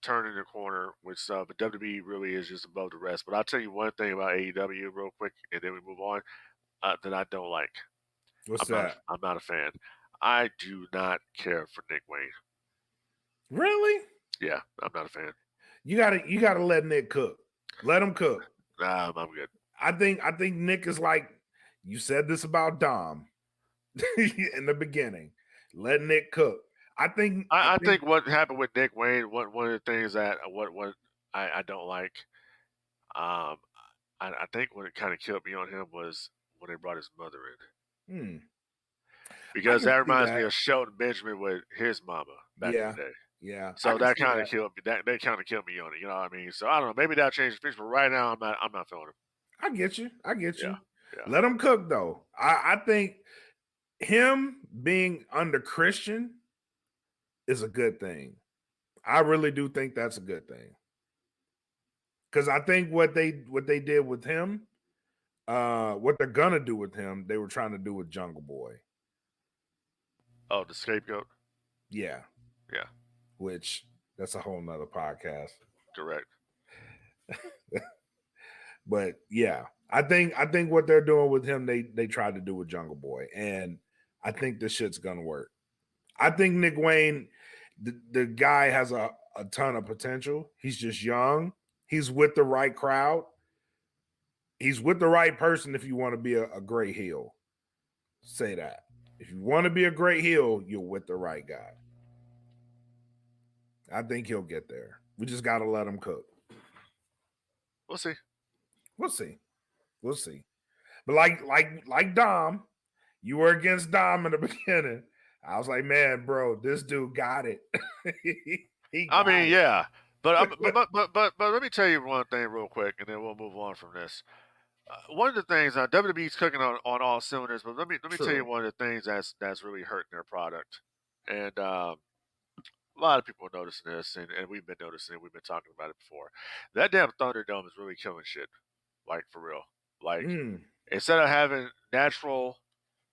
turning the corner with stuff, but WWE really is just above the rest. But I'll tell you one thing about AEW real quick, and then we move on, that I don't like. What's that? I'm not a fan. I do not care for Nick Wayne. Really? Yeah, I'm not a fan. You gotta let Nick cook. Let him cook. I'm good. I think Nick is like, you said this about Dom in the beginning. Let Nick cook. I think what happened with Nick Wayne, one of the things that what I don't like, I think what kind of killed me on him was when they brought his mother in. Because that reminds me of Shelton Benjamin with his mama back in the day. Yeah. So that kind of killed me. That kind of killed me on it. You know what I mean? So I don't know. Maybe that'll change the picture, but right now I'm not feeling him. I get you. Yeah. Let him cook though. I think him being under Christian is a good thing. I really do think that's a good thing. Because I think what they did with him, what they're gonna do with him, they were trying to do with Jungle Boy. Oh, the scapegoat? Yeah. Yeah. Which, that's a whole nother podcast. Correct. But yeah, I think what they're doing with him, they tried to do with Jungle Boy, and I think this shit's gonna work. I think Nick Wayne, the guy has a a ton of potential. He's just young. He's with the right crowd. He's with the right person if you want to be a great heel. Say that. If you want to be a great heel, you're with the right guy. I think he'll get there. We just got to let him cook. We'll see. We'll see. We'll see. But like Dom, you were against Dom in the beginning. I was like, man, bro, this dude got it. I mean, yeah. But let me tell you one thing real quick, and then we'll move on from this. One of the things WWE's cooking on all cylinders, but let me tell you one of the things that's really hurting their product, and a lot of people are noticing this, and we've been noticing it. We've been talking about it before. That damn Thunderdome is really killing shit, like for real. Like instead of having natural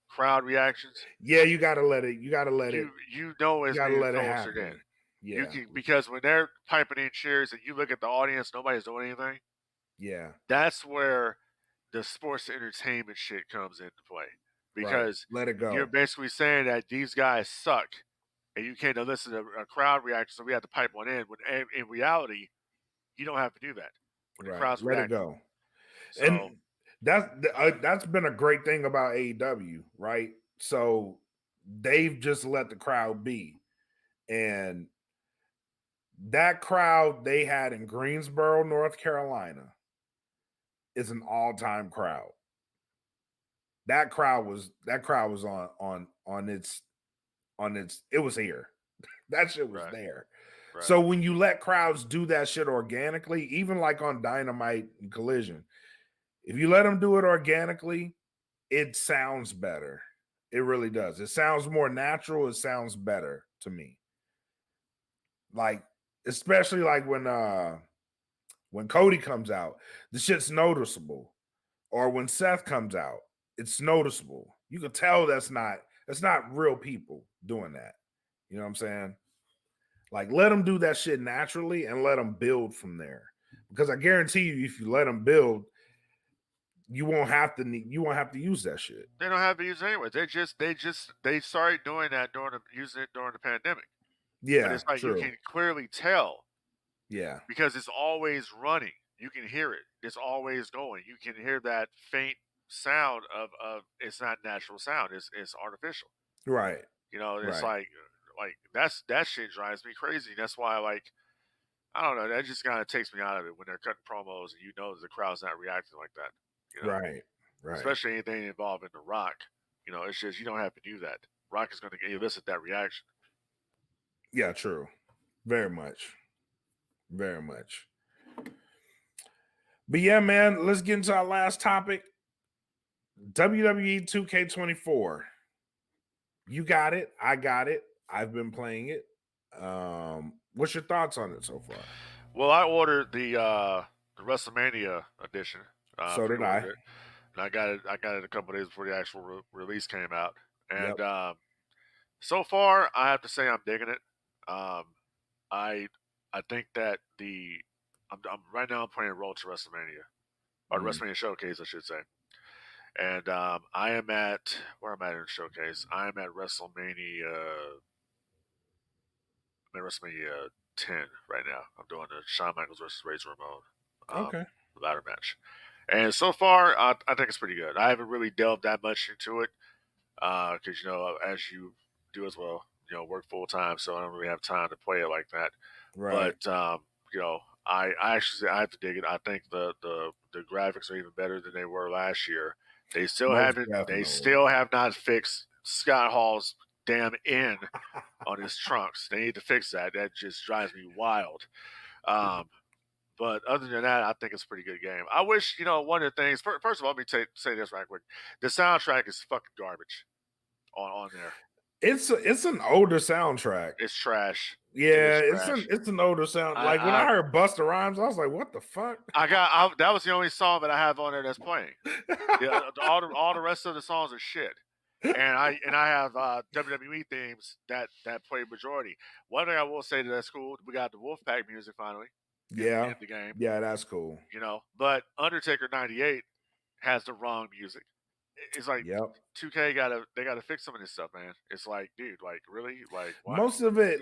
crowd reactions, yeah, you gotta let it. You gotta let it. You know it's being filtered in. Yeah, because when they're piping in cheers and you look at the audience, nobody's doing anything. Yeah, that's where the sports entertainment shit comes into play, because let it go. You're basically saying that these guys suck, and you can't listen to a crowd reaction, so we have to pipe one in. When in reality, you don't have to do that. When the crowd's let reacting. it go. So, and that's been a great thing about AEW, right? So they've just let the crowd be, and that crowd they had in Greensboro, North Carolina, is an all-time crowd. That crowd was on its it was here. That shit was there. Right. So when you let crowds do that shit organically, even like on Dynamite and Collision, if you let them do it organically, it sounds better. It really does. It sounds more natural. It sounds better to me. Like, especially like when Cody comes out, the shit's noticeable. Or when Seth comes out, it's noticeable. You can tell that's not real people doing that. You know what I'm saying? Like, let them do that shit naturally and let them build from there. Because I guarantee you, if you let them build, you won't have to use that shit. They don't have to use it anyway. They started doing that using it during the pandemic. Yeah, but it's like true. You can clearly tell. Yeah, because it's always running. You can hear it. It's always going. You can hear that faint sound of it's not natural sound. It's artificial. Right. You know, it's like that shit drives me crazy. That's why I don't know. That just kind of takes me out of it when they're cutting promos and you know the crowd's not reacting like that. You know? Right. Especially anything involving The Rock. You know, it's just you don't have to do that. Rock is going to elicit that reaction. Yeah, true. Very much. Very much. But yeah, man, let's get into our last topic. WWE 2K24. You got it. I got it. I've been playing it. What's your thoughts on it so far? Well, I ordered the WrestleMania edition. So did I. And I got it a couple days before the actual release came out. And so far, I have to say I'm digging it. I think that I'm right now I'm playing Road to WrestleMania, or WrestleMania Showcase, I should say. And I am at where am I in the showcase? I am at WrestleMania. I'm at WrestleMania 10 right now. I'm doing the Shawn Michaels versus Razor Ramon ladder match. And so far, I think it's pretty good. I haven't really delved that much into it because, you know, as you do as well, you know, work full time, so I don't really have time to play it like that. Right. But, you know, I actually I have to dig it. I think the graphics are even better than they were last year. They still have not fixed Scott Hall's damn N on his trunks. They need to fix that. That just drives me wild. But other than that, I think it's a pretty good game. I wish, you know, one of the things. First of all, let me say this right quick. The soundtrack is fucking garbage on there. It's an older soundtrack. It's trash. Yeah, it's an older sound. Like when I heard Busta Rhymes, I was like, "What the fuck?" That was the only song that I have on there that's playing. All the rest of the songs are shit. And I have WWE themes that play majority. One thing I will say that's cool, we got the Wolfpack music finally. In the game. Yeah, that's cool. You know, but Undertaker 98 has the wrong music. it's like Yep. 2K gotta fix some of this stuff, man. It's like, dude, like really, like why? Most of it,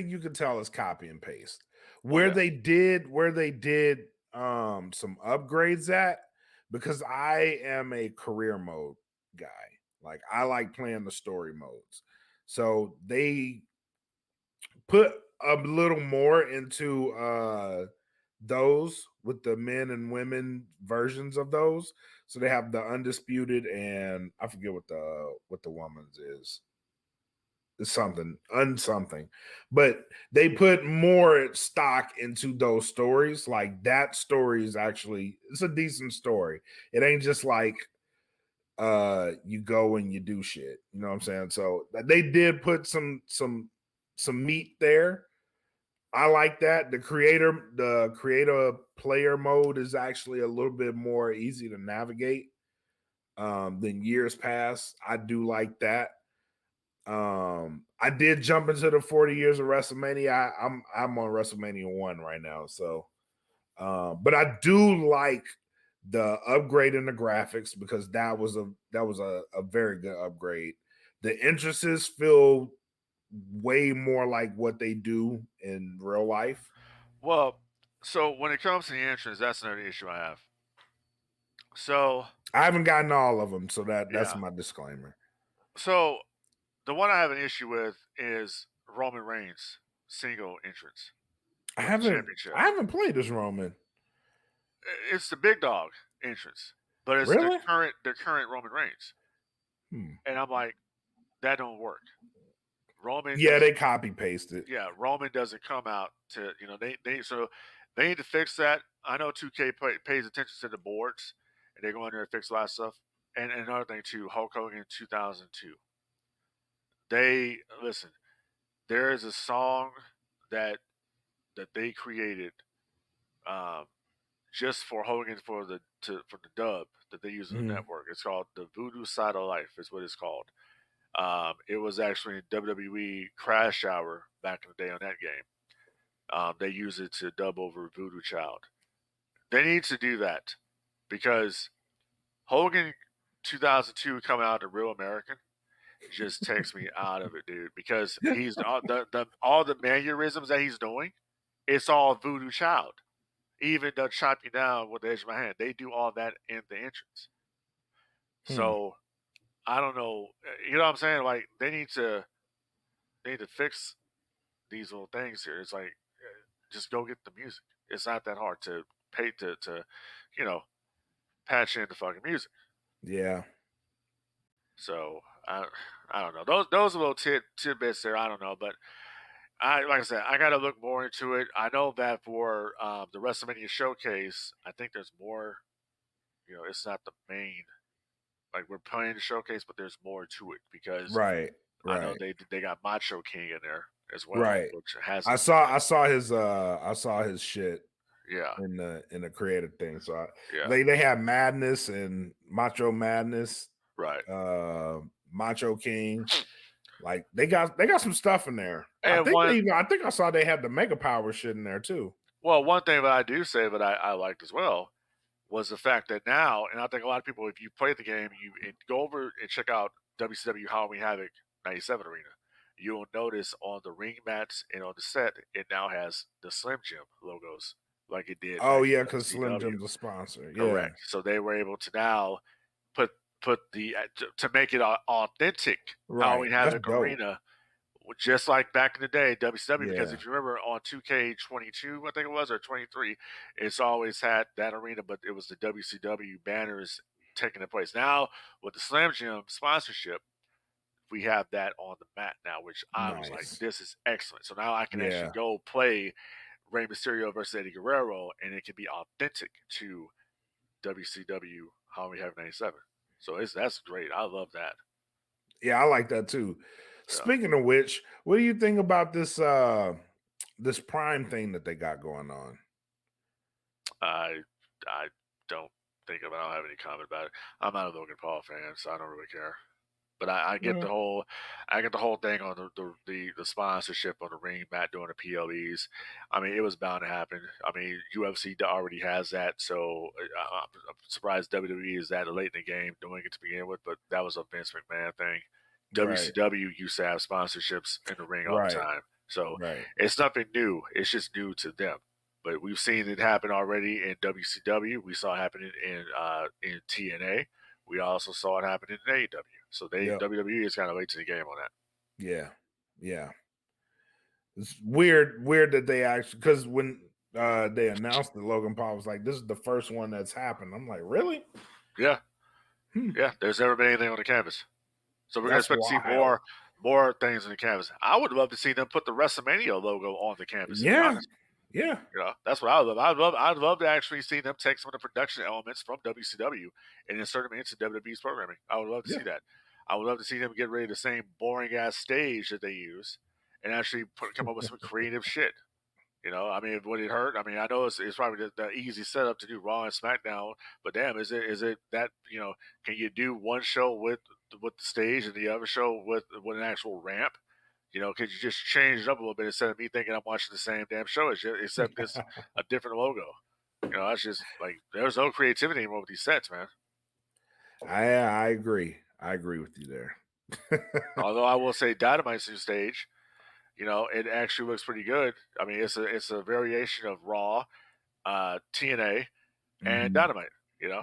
you can tell is copy and paste. Oh Where yeah, they did some upgrades at, because I am a career mode guy. Like I like playing the story modes. So they put a little more into those with the men and women versions of those. So they have the undisputed, and I forget what the woman's is. It's something, but they put more stock into those stories. Like that story is actually, it's a decent story. It ain't just like you go and you do shit. You know what I'm saying? So they did put some meat there. I like that. The creator player mode is actually a little bit more easy to navigate than years past. I do like that. I did jump into the 40 years of WrestleMania. I'm on WrestleMania 1 right now. So but I do like the upgrade in the graphics, because that was a very good upgrade. The entrances feel way more like what they do in real life. well, so when it comes to the entrance, that's another issue I have. So I haven't gotten all of them, so that's yeah, my disclaimer. so the one I have an issue with is Roman Reigns single entrance I with the haven't championship. I haven't played this Roman. It's the big dog entrance, but it's Really? the current Roman Reigns, Hmm. and I'm like, that don't work. Roman Yeah, doesn't. they copy pasted. Yeah, Roman doesn't come out to they need to fix that. I know 2K pays attention to the boards, and they go in there and fix a lot of stuff. And another thing too, Hulk Hogan 2002. They listen. There is a song that they created um, just for Hogan for the dub that they use in the Mhm. network. It's called "The Voodoo Side of Life." Is what it's called. It was actually in WWE Crash Hour back in the day on that game. They use it to dub over Voodoo Child. They need to do that because Hogan 2002 coming out of Real American just takes me out of it, dude. Because he's all the mannerisms that he's doing, it's all Voodoo Child. Even the chop you down with the edge of my hand, they do all that in the entrance. Hmm. So I don't know, you know what I'm saying? Like they need to fix these little things here. It's like just go get the music. It's not that hard to pay to you know patch in the fucking music. Yeah. So I don't know. Those are little tidbits there. I don't know, but like I said, I got to look more into it. I know that for the WrestleMania showcase, I think there's more. You know, it's not the main. Like we're playing the showcase, but there's more to it because Right. I know Right. they got Macho King in there as well, Right. which hasn't. I saw his shit Yeah, in the creative thing. So yeah, they have Madness and Macho Madness, right. uh Macho King. Like they got some stuff in there. And I think I saw they had the Mega Power shit in there too. one thing that I do say that I liked as well was the fact that now, and I think a lot of people, if you play the game, go over and check out WCW Halloween Havoc 97 Arena. You'll notice on the ring mats and on the set, it now has the Slim Jim logos like it did Oh back yeah, in because Slim WCW. Jim's a sponsor. Yeah. Correct. So they were able to now put the to make it authentic Right. Halloween That's Havoc dope. Arena, just like back in the day, WCW. Because Yeah. if you remember on 2K22, I think it was, or 23, it's always had that arena, but it was the WCW banners taking the place. Now with the Slam Jim sponsorship, we have that on the mat now, which I was like, Nice. this is excellent. So now I can actually Yeah. go play Rey Mysterio versus Eddie Guerrero, and it can be authentic to WCW Halloween Havoc 97. So that's great. I love that. Yeah, I like that too. Yeah. Speaking of which, what do you think about this Prime thing that they got going on? I don't think of it. I don't have any comment about it. I'm not a Logan Paul fan, so I don't really care. But I get Yeah. the whole thing on the sponsorship on the ring mat doing the PLEs. I mean, it was bound to happen. I mean, UFC already has that, so surprised WWE is that late in the game doing it to begin with, but that was a Vince McMahon thing. Right. WCW used to have sponsorships in the ring all Right. the time. So Right. it's nothing new. It's just new to them. But we've seen it happen already in WCW. We saw it happening in TNA. We also saw it happen in AEW. So WWE is kind of late to the game on that. Yeah. Yeah. It's weird that they actually, because when they announced that, Logan Paul was like, this is the first one that's happened. I'm like, really? Yeah. Yeah. There's never been anything on the canvas. So we're going to That's expect to see more things on the canvas. I would love to see them put the Wrestlemania logo on the canvas, to be honest. Yeah. You know, that's what I would love. I'd love to actually see them take some of the production elements from WCW and insert them into WWE's programming. I would love to see that. I would love to see them get rid of the same boring ass stage that they use and actually come up with some creative shit. You know, I mean, would it hurt? I mean, I know it's probably the easy setup to do Raw and SmackDown, but damn, is it that, you know, can you do one show with the stage and the other show with an actual ramp? You know, could you just change it up a little bit instead of me thinking I'm watching the same damn show, except it's a different logo? You know, that's just like, there's no creativity anymore with these sets, man. I agree. I agree with you there. Although I will say Dynamite's new stage, you know, it actually looks pretty good. I mean, it's a variation of Raw, TNA, and Dynamite. You know,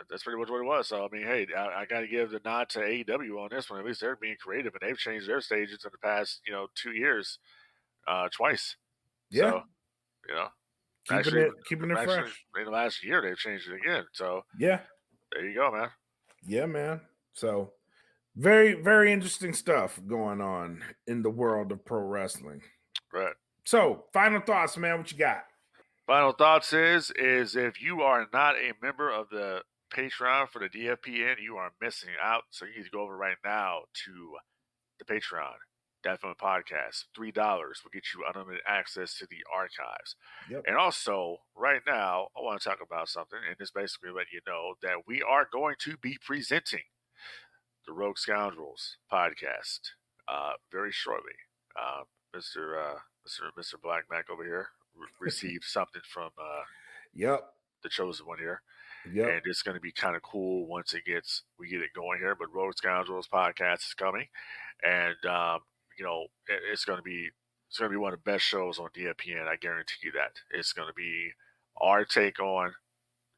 that's pretty much what it was. So I mean, hey, I got to give the nod to AEW on this one. At least they're being creative, and they've changed their stages in the past, 2 years, twice. Yeah, so, you know, keeping it fresh. In the last year, they've changed it again. So yeah, there you go, man. Yeah, man. So very, very interesting stuff going on in the world of pro wrestling. Right. So, final thoughts, man. What you got? Final thoughts is if you are not a member of the Patreon for the DFPN, you are missing out. So you need to go over right now to the Patreon, Definitely Podcast. $3 will get you unlimited access to the archives. Yep. And also, right now, I want to talk about something, and this basically let you know that we are going to be presenting the Rogue Scoundrels podcast very shortly. Mr. Black Mac over here received something from the chosen one here. Yep. And it's going to be kind of cool once we get it going here. But Rogue Scoundrels podcast is coming, and it's going to be one of the best shows on DFPN. I guarantee you that. It's going to be our take on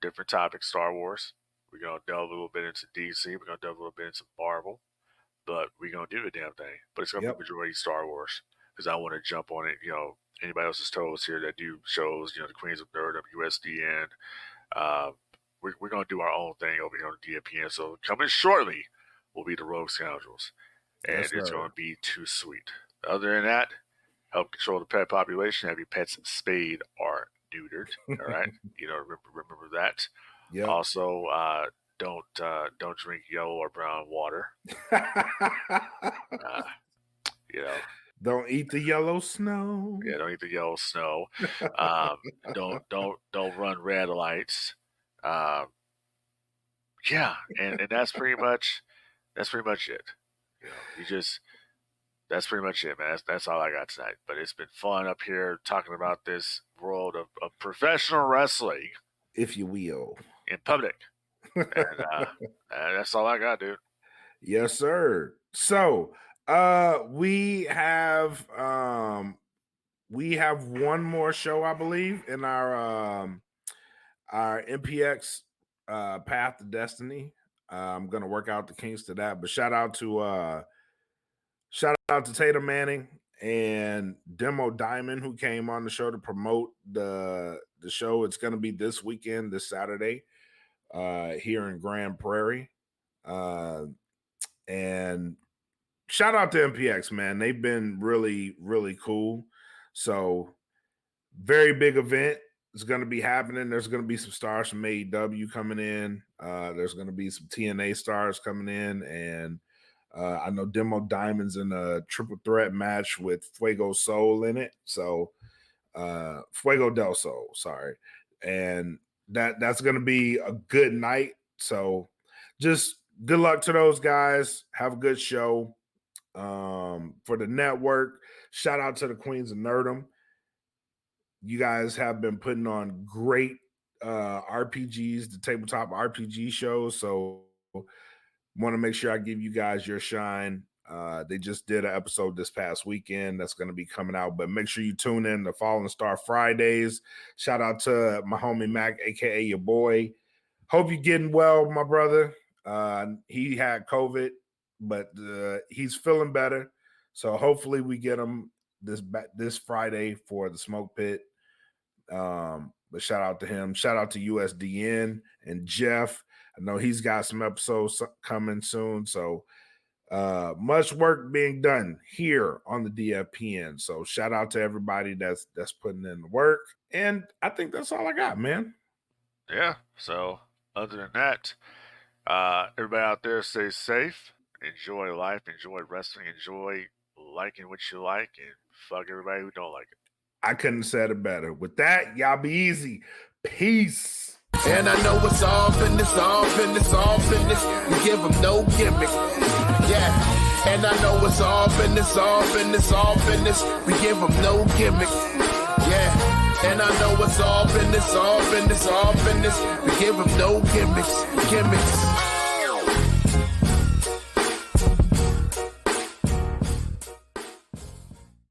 different topics, Star Wars. We're going to delve a little bit into DC. We're going to delve a little bit into Marvel, but we're going to do the damn thing. But it's going to be majority Star Wars, because I want to jump on it. Anybody else's toes here that do shows, the Queens of Nerdom, USDN. We're going to do our own thing over here on DFPN. So coming shortly will be the Rogue Scoundrels. And it's going to be too sweet. Other than that, help control the pet population. Have your pets spayed or neutered. All right. Remember that. Yep. Also, don't drink yellow or brown water. Don't eat the yellow snow. Yeah, don't eat the yellow snow. Don't run red lights. And that's pretty much it. That's pretty much it, man. That's all I got tonight. But it's been fun up here talking about this world of professional wrestling, if you will, in public. And that's all I got, dude. Yes, sir. So we have one more show, I believe, in our MPX Path to Destiny. I'm gonna work out the kinks to that, but shout out to Tatum Manning and Demo Diamond, who came on the show to promote the show. It's gonna be this weekend, this Saturday, here in Grand Prairie. And shout out to MPX, man. They've been really, really cool. So very big event. It's going to be happening. There's going to be some stars from AEW coming in. There's going to be some TNA stars coming in. And I know Demo Diamond's in a triple threat match with Fuego Soul in it. So Fuego del Sol, sorry. And that's going to be a good night. So just good luck to those guys. Have a good show. For the network, shout out to the Queens of Nerdom. You guys have been putting on great RPGs, the tabletop RPG shows. So want to make sure I give you guys your shine. They just did an episode this past weekend that's going to be coming out, but make sure you tune in to Fallen Star Fridays. Shout out to my homie Mac, aka your boy. Hope you're getting well, my brother. He had COVID, but he's feeling better. So hopefully we get him this Friday for the Smoke Pit. But shout out to him. Shout out to USDN and Jeff. I know he's got some episodes coming soon. So much work being done here on the DFPN. So shout out to everybody that's putting in the work. And I think that's all I got, man. Yeah. So other than that, everybody out there, stay safe, enjoy life, enjoy wrestling, enjoy liking what you like, and fuck everybody who don't like it. I couldn't have said it better. With that, y'all be easy. Peace. And I know it's all business, all business, all business. We give them no gimmick. Yeah. And I know it's all business, all business, all business. We give them no gimmick. Yeah. And I know it's all business, all business, all business. We give them no gimmicks.